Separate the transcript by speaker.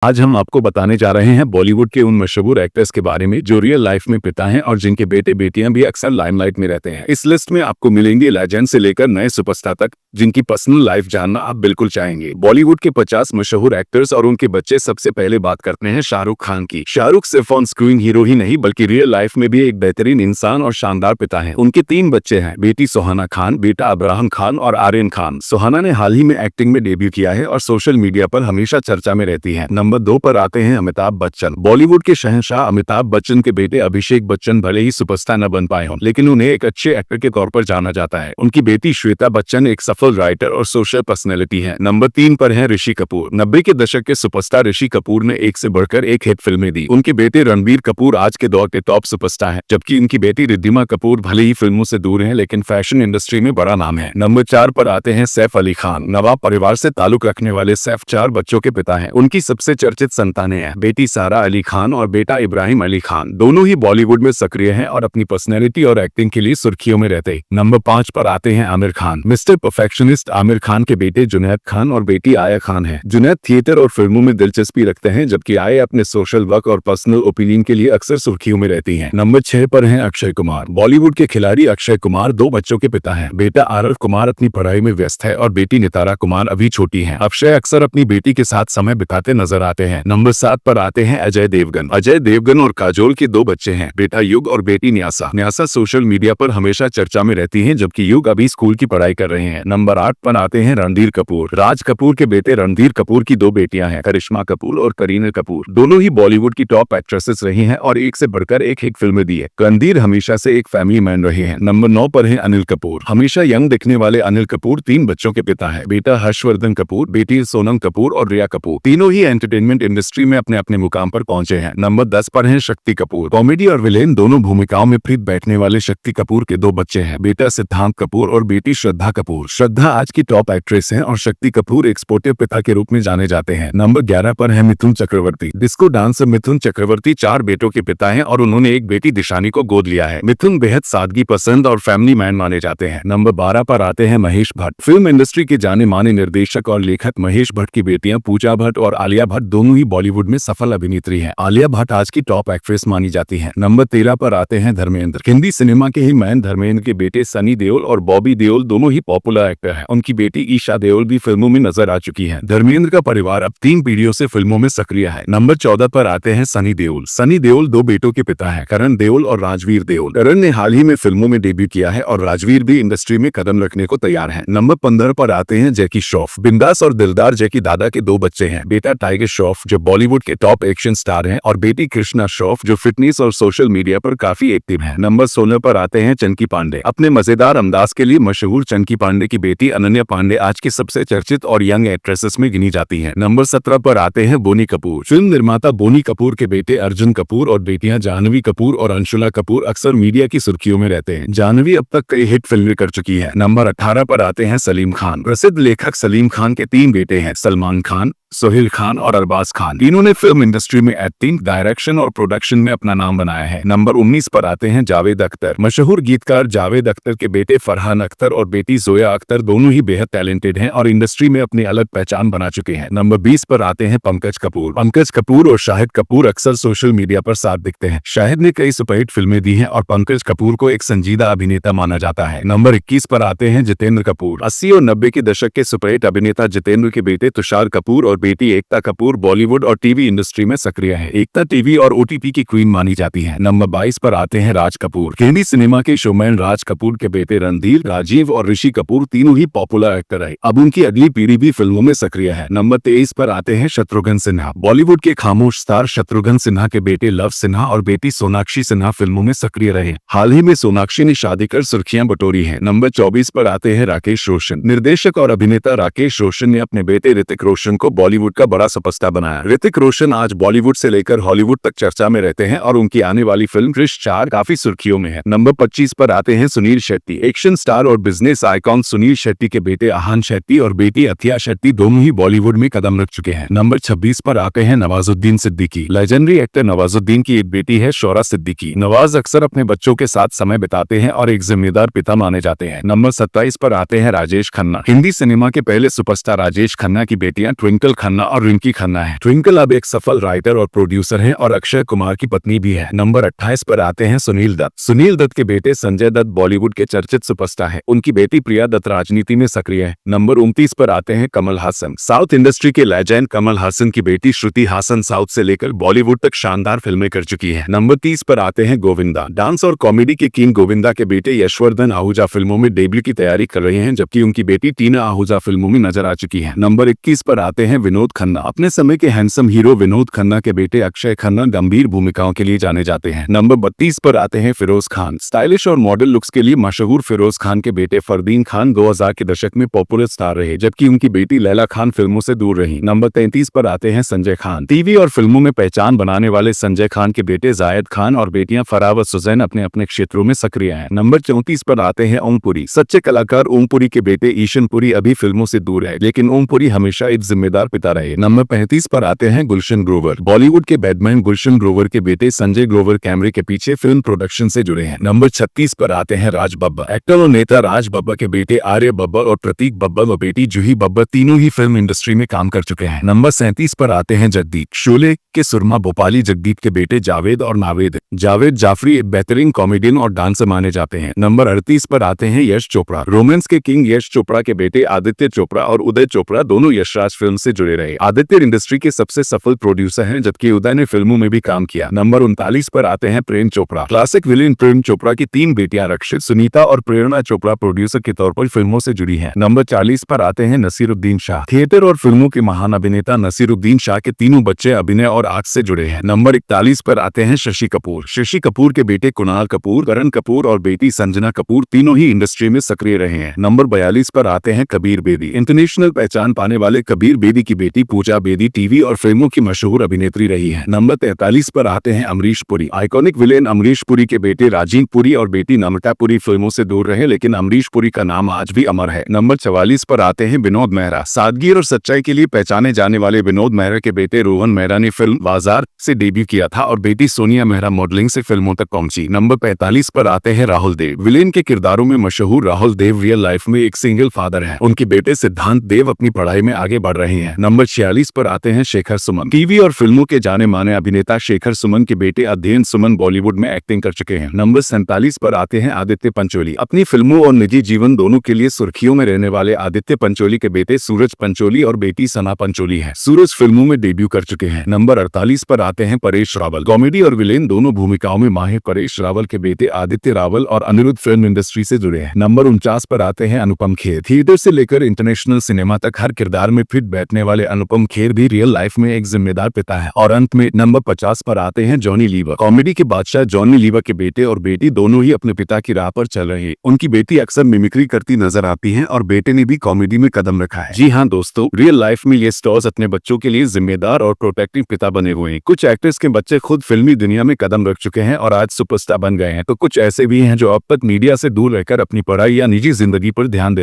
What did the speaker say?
Speaker 1: आज हम आपको बताने जा रहे हैं बॉलीवुड के उन मशहूर एक्टर्स के बारे में जो रियल लाइफ में पिता हैं और जिनके बेटे बेटियां भी अक्सर लाइमलाइट में रहते हैं। इस लिस्ट में आपको मिलेंगे लेजेंड से लेकर नए सुपरस्टार तक, जिनकी पर्सनल लाइफ जानना आप बिल्कुल चाहेंगे। बॉलीवुड के 50 मशहूर एक्टर्स और उनके बच्चे। सबसे पहले बात करते हैं शाहरुख खान की। शाहरुख सिर्फ ऑन स्क्रीन हीरो ही नहीं बल्कि रियल लाइफ में भी एक बेहतरीन इंसान और शानदार पिता है। उनके 3 बच्चे हैं, बेटी सुहाना खान, बेटा अब्राहम खान और आर्यन खान। सुहाना ने हाल ही में एक्टिंग में डेब्यू किया है और सोशल मीडिया पर हमेशा चर्चा में रहती है। नंबर 2 पर आते हैं अमिताभ बच्चन। बॉलीवुड के शहंशाह अमिताभ बच्चन के बेटे अभिषेक बच्चन भले ही सुपरस्टार न बन पाए हों, लेकिन उन्हें एक अच्छे एक्टर के तौर पर जाना जाता है। उनकी बेटी श्वेता बच्चन एक सफल राइटर और सोशल पर्सनैलिटी है। नंबर 3 पर है ऋषि कपूर। 90 के दशक के सुपरस्टार ऋषि कपूर ने एक से बढ़कर एक हिट फिल्में दी। उनके बेटे रणबीर कपूर आज के दौर के टॉप सुपरस्टार हैं, जबकि उनकी बेटी रिद्धिमा कपूर भले ही फिल्मों से दूर है लेकिन फैशन इंडस्ट्री में बड़ा नाम है। नंबर 4 पर आते हैं सैफ अली खान। नवाब परिवार से ताल्लुक रखने वाले सैफ 4 बच्चों के पिता हैं। उनकी सबसे चर्चित संतानें हैं बेटी सारा अली खान और बेटा इब्राहिम अली खान। दोनों ही बॉलीवुड में सक्रिय हैं और अपनी पर्सनैलिटी और एक्टिंग के लिए सुर्खियों में रहते। नंबर 5 पर आते हैं आमिर खान। मिस्टर परफेक्शनिस्ट आमिर खान के बेटे जुनैद खान और बेटी आया खान है। जुनैद थिएटर और फिल्मों में दिलचस्पी रखते हैं, जबकि आया अपने सोशल वर्क और पर्सनल ओपिनियन के लिए अक्सर सुर्खियों में रहती हैं। नंबर 6 पर हैं अक्षय कुमार। बॉलीवुड के खिलाड़ी अक्षय कुमार 2 बच्चों के पिता हैं। बेटा आरव कुमार अपनी पढ़ाई में व्यस्त है और बेटी नितारा कुमार अभी छोटी है। अक्षय अक्सर अपनी बेटी के साथ समय बिताते नजर आते हैं। नंबर 7 पर आते हैं अजय देवगन। अजय देवगन और काजोल के 2 बच्चे हैं, बेटा युग और बेटी न्यासा। न्यासा सोशल मीडिया पर हमेशा चर्चा में रहती हैं, जबकि युग अभी स्कूल की पढ़ाई कर रहे हैं। नंबर 8 पर आते हैं रणधीर कपूर। राज कपूर के बेटे रणधीर कपूर की 2 बेटियां हैं, करिश्मा कपूर और करीना कपूर। दोनों ही बॉलीवुड की टॉप एक्ट्रेसेस रही हैं और एक से बढ़कर एक हिट फिल्में दी है। रणधीर हमेशा से एक फैमिली मैन रहे हैं। नंबर 9 पर है अनिल कपूर। हमेशा यंग दिखने वाले अनिल कपूर 3 बच्चों के पिता है, बेटा हर्षवर्धन कपूर, बेटी सोनम कपूर और रिया कपूर। तीनों ही एंटरटेनमेंट इंडस्ट्री में अपने अपने मुकाम पर पहुंचे हैं। नंबर 10 पर हैं शक्ति कपूर। कॉमेडी और विलेन दोनों भूमिकाओं में फिट बैठने वाले शक्ति कपूर के 2 बच्चे हैं, बेटा सिद्धांत कपूर और बेटी श्रद्धा कपूर। श्रद्धा आज की टॉप एक्ट्रेस हैं और शक्ति कपूर एक स्पोर्टिव पिता के रूप में जाने जाते हैं। नंबर 11 पर है मिथुन चक्रवर्ती। डिस्को डांसर मिथुन चक्रवर्ती 4 बेटों के पिता हैं और उन्होंने एक बेटी दिशानी को गोद लिया है। मिथुन बेहद सादगी पसंद और फैमिली मैन माने जाते हैं। नंबर 12 पर आते हैं महेश भट्ट। फिल्म इंडस्ट्री के जाने माने निर्देशक और लेखक महेश भट्ट की बेटियां पूजा भट्ट और आलिया भट्ट दोनों ही बॉलीवुड में सफल अभिनेत्री हैं। आलिया भट्ट आज की टॉप एक्ट्रेस मानी जाती हैं। नंबर 13 पर आते हैं धर्मेंद्र। हिंदी सिनेमा के ही मैन धर्मेंद्र के बेटे सनी देओल और बॉबी देओल दोनों ही पॉपुलर एक्टर हैं। उनकी बेटी ईशा देओल भी फिल्मों में नजर आ चुकी है। धर्मेंद्र का परिवार अब 3 पीढ़ियों से फिल्मों में सक्रिय है। नंबर 14 पर आते हैं सनी देओल। सनी देओल 2 बेटों के पिता हैं, करण देओल और राजवीर देओल। करण ने हाल ही में फिल्मों में डेब्यू किया है और राजवीर भी इंडस्ट्री में कदम रखने को तैयार है। नंबर 15 पर आते हैं जैकी श्रॉफ। बिंदास और दिलदार जैकी दादा के 2 बच्चे हैं, बेटा टाइगर श्रॉफ जो बॉलीवुड के टॉप एक्शन स्टार हैं और बेटी कृष्णा श्रॉफ जो फिटनेस और सोशल मीडिया पर काफी एक्टिव है। नंबर 16 पर आते हैं चंकी पांडे। अपने मजेदार अंदाज के लिए मशहूर चंकी पांडे की बेटी अनन्या पांडे आज की सबसे चर्चित और यंग एक्ट्रेसेस में गिनी जाती हैं। नंबर 17 पर आते हैं बोनी कपूर। फिल्म निर्माता बोनी कपूर के बेटे अर्जुन कपूर और बेटियां जाह्नवी कपूर और अंशुला कपूर अक्सर मीडिया की सुर्खियों में रहते हैं। जाह्नवी अब तक कई हिट फिल्में कर चुकी है। नंबर 18 पर आते हैं सलीम खान। प्रसिद्ध लेखक सलीम खान के 3 बेटे हैं, सलमान खान, सोहेल खान और अरबाज खान। तीनों ने फिल्म इंडस्ट्री में एक्टिंग, डायरेक्शन और प्रोडक्शन में अपना नाम बनाया है। नंबर 19 पर आते हैं जावेद अख्तर। मशहूर गीतकार जावेद अख्तर के बेटे फरहान अख्तर और बेटी जोया अख्तर दोनों ही बेहद टैलेंटेड हैं और इंडस्ट्री में अपनी अलग पहचान बना चुके हैं। नंबर 20 पर आते हैं पंकज कपूर। पंकज कपूर और शाहिद कपूर अक्सर सोशल मीडिया पर साथ दिखते हैं। शाहिद ने कई सुपरहिट फिल्में दी हैं और पंकज कपूर को एक संजीदा अभिनेता माना जाता है। नंबर 21 पर आते हैं जितेंद्र कपूर। 80 और 90 के दशक के सुपरहिट अभिनेता जितेंद्र के बेटे तुषार कपूर और बेटी एकता कपूर बॉलीवुड और टीवी इंडस्ट्री में सक्रिय है। एकता टीवी और ओटीटी की क्वीन मानी जाती है। नंबर 22 पर आते हैं राज कपूर। हिंदी सिनेमा के शोमैन राज कपूर के बेटे रणधीर, राजीव और ऋषि कपूर तीनों ही पॉपुलर एक्टर है। अब उनकी अगली पीढ़ी भी फिल्मों में सक्रिय है। नंबर 23 पर आते हैं शत्रुघ्न सिन्हा। बॉलीवुड के खामोश स्टार शत्रुघ्न सिन्हा के बेटे लव सिन्हा और बेटी सोनाक्षी सिन्हा फिल्मों में सक्रिय रहे। हाल ही में सोनाक्षी ने शादी कर सुर्खियां बटोरी है। नंबर 24 पर आते हैं राकेश रोशन। निर्देशक और अभिनेता राकेश रोशन ने अपने बेटे ऋतिक रोशन को बॉलीवुड का बड़ा सुपरस्टार बनाया। ऋतिक रोशन आज बॉलीवुड से लेकर हॉलीवुड तक चर्चा में रहते हैं और उनकी आने वाली फिल्म क्रिश 4 काफी सुर्खियों में है। नंबर 25 पर आते हैं सुनील शेट्टी। एक्शन स्टार और बिजनेस आइकॉन सुनील शेट्टी के बेटे आहान शेट्टी और बेटी अथिया शेट्टी दोनों ही बॉलीवुड में कदम रख चुके हैं। नंबर 26 पर आते हैं नवाजुद्दीन सिद्दीकी। लेजेंडरी एक्टर नवाजुद्दीन की एक बेटी है शौरा सिद्दीकी। नवाज अक्सर अपने बच्चों के साथ समय बिताते हैं और एक जिम्मेदार पिता माने जाते हैं। नंबर 27 पर आते हैं राजेश खन्ना। हिंदी सिनेमा के पहले सुपरस्टार राजेश खन्ना की बेटियां ट्विंकल खन्ना और रिंकी खन्ना है। ट्विंकल अब एक सफल राइटर और प्रोड्यूसर हैं और अक्षय कुमार की पत्नी भी है। नंबर 28 पर आते हैं सुनील दत्त। सुनील दत्त के बेटे संजय दत्त बॉलीवुड के चर्चित सुपरस्टार है। उनकी बेटी प्रिया दत्त राजनीति में सक्रिय है। नंबर 29 पर आते हैं कमल हासन। साउथ इंडस्ट्री के लेजेंड कमल हासन की बेटी श्रुति हासन साउथ से लेकर बॉलीवुड तक शानदार फिल्में कर चुकी है। नंबर 30 पर आते हैं गोविंदा। डांस और कॉमेडी के किंग गोविंदा के बेटे यशवर्धन आहूजा फिल्मों में डेब्यू की तैयारी कर रहे हैं, जबकि उनकी बेटी टीना आहूजा फिल्मों में नजर आ चुकी है। नंबर 21 पर आते हैं विनोद खन्ना। अपने समय के हैंडसम हीरो विनोद खन्ना के बेटे अक्षय खन्ना गंभीर भूमिकाओं के लिए जाने जाते हैं। नंबर 32 पर आते हैं फिरोज खान। स्टाइलिश और मॉडल लुक्स के लिए मशहूर फिरोज खान के बेटे फरदीन खान 2000 के दशक में पॉपुलर स्टार रहे, जबकि उनकी बेटी लैला खान फिल्मों से दूर रही। नंबर 33 पर आते हैं संजय खान। टीवी और फिल्मों में पहचान बनाने वाले संजय खान के बेटे जायद खान और बेटियां फराह व सुजैन अपने अपने क्षेत्रों में सक्रिय हैं। नंबर 34 पर आते हैं ओम पुरी। सच्चे कलाकार ओम पुरी के बेटे ईशन पुरी अभी फिल्मों से दूर है, लेकिन ओम पुरी हमेशा एक जिम्मेदार पिता रहे। नंबर 35 पर आते हैं गुलशन ग्रोवर। बॉलीवुड के बैटमैन गुलशन ग्रोवर के बेटे संजय ग्रोवर कैमरे के पीछे फिल्म प्रोडक्शन से जुड़े हैं। नंबर 36 पर आते हैं राज बब्बर। एक्टर और नेता राज बब्बर के बेटे आर्य बब्बर और प्रतीक बब्बर व बेटी जूही बब्बर तीनों ही फिल्म इंडस्ट्री में काम कर चुके हैं। नंबर 37 पर आते हैं जगदीप। शोले के सुरमा भोपाली जगदीप के बेटे जावेद और नावेद। जावेद जाफरी एक बेहतरीन कॉमेडियन और डांसर माने जाते हैं। नंबर 38 पर आते हैं यश चोपड़ा। रोमांस के किंग यश चोपड़ा के बेटे आदित्य चोपड़ा और उदय चोपड़ा दोनों यशराज फिल्म से जुड़े रहे। आदित्य इंडस्ट्री के सबसे सफल प्रोड्यूसर हैं, जबकि उदय ने फिल्मों में भी काम किया। नंबर 39 पर आते हैं प्रेम चोपड़ा। क्लासिक विलेन प्रेम चोपड़ा की 3 बेटियां रक्षित, सुनीता और प्रेरणा चोपड़ा प्रोड्यूसर के तौर पर फिल्मों से जुड़ी है। नंबर 40 पर आते हैं नसीरुद्दीन शाह। थिएटर और फिल्मों के महान अभिनेता नसीरुद्दीन शाह के तीनों बच्चे अभिनय और आर्ट से जुड़े हैं। नंबर 41 पर आते हैं शशि कपूर। शशि कपूर के बेटे कुणाल कपूर, करण कपूर और बेटी संजना कपूर तीनों ही इंडस्ट्री में सक्रिय रहे हैं। नंबर 42 पर आते हैं कबीर बेदी। इंटरनेशनल पहचान पाने वाले कबीर बेदी की बेटी पूजा बेदी टीवी और फिल्मों की मशहूर अभिनेत्री रही है। नंबर 43 पर आते हैं अमरीश पुरी। आइकॉनिक विलेन अमरीश पुरी के बेटे राजीव पुरी और बेटी नम्रता पुरी फिल्मों से दूर रहे, लेकिन अमरीश पुरी का नाम आज भी अमर है। नंबर 44 पर आते हैं विनोद मेहरा। सादगी और सच्चाई के लिए पहचाने जाने वाले विनोद मेहरा के बेटे रोहन मेहरा ने फिल्म बाजार से डेब्यू किया था और बेटी सोनिया मेहरा मॉडलिंग से फिल्मों तक पहुंची। नंबर 45 पर आते हैं राहुल देव। विलेन के किरदारों में मशहूर राहुल देव रियल लाइफ में एक सिंगल फादर हैं। उनके बेटे सिद्धांत देव अपनी पढ़ाई में आगे बढ़ रहे हैं। नंबर 46 पर आते हैं शेखर सुमन। टीवी और फिल्मों के जाने माने अभिनेता शेखर सुमन के बेटे अध्ययन सुमन बॉलीवुड में एक्टिंग कर चुके हैं। नंबर 47 पर आते हैं आदित्य पंचोली। अपनी फिल्मों और निजी जीवन दोनों के लिए सुर्खियों में रहने वाले आदित्य पंचोली के बेटे सूरज पंचोली और बेटी सना पंचोली है। सूरज फिल्मों में डेब्यू कर चुके हैं। नंबर 48 पर आते हैं परेश रावल। कॉमेडी और विलेन दोनों भूमिकाओं में माहिर परेश रावल के बेटे आदित्य रावल और अनिरुद्ध फिल्म इंडस्ट्री से जुड़े हैं। नंबर 49 पर आते हैं अनुपम खेर। थिएटर से लेकर इंटरनेशनल सिनेमा तक हर किरदार में फिट बैठने वाले अनुपम खेर भी रियल लाइफ में एक जिम्मेदार पिता है। और अंत में नंबर 50 पर आते हैं जॉनी लीवर। कॉमेडी के बादशाह जॉनी लीवर के बेटे और बेटी दोनों ही अपने पिता की राह पर चल रहे हैं। उनकी बेटी अक्सर मिमिक्री करती नजर आती है और बेटे ने भी कॉमेडी में कदम रखा है। जी हाँ दोस्तों, रियल लाइफ में ये स्टार्स अपने बच्चों के लिए जिम्मेदार और प्रोटेक्टिव पिता बने हुए हैं। कुछ एक्टर्स के बच्चे खुद फिल्मी दुनिया में कदम रख चुके हैं और आज सुपरस्टार बन गए हैं, तो कुछ ऐसे भी हैं जो अब तक मीडिया से दूर रहकर अपनी पढ़ाई या निजी जिंदगी पर ध्यान दे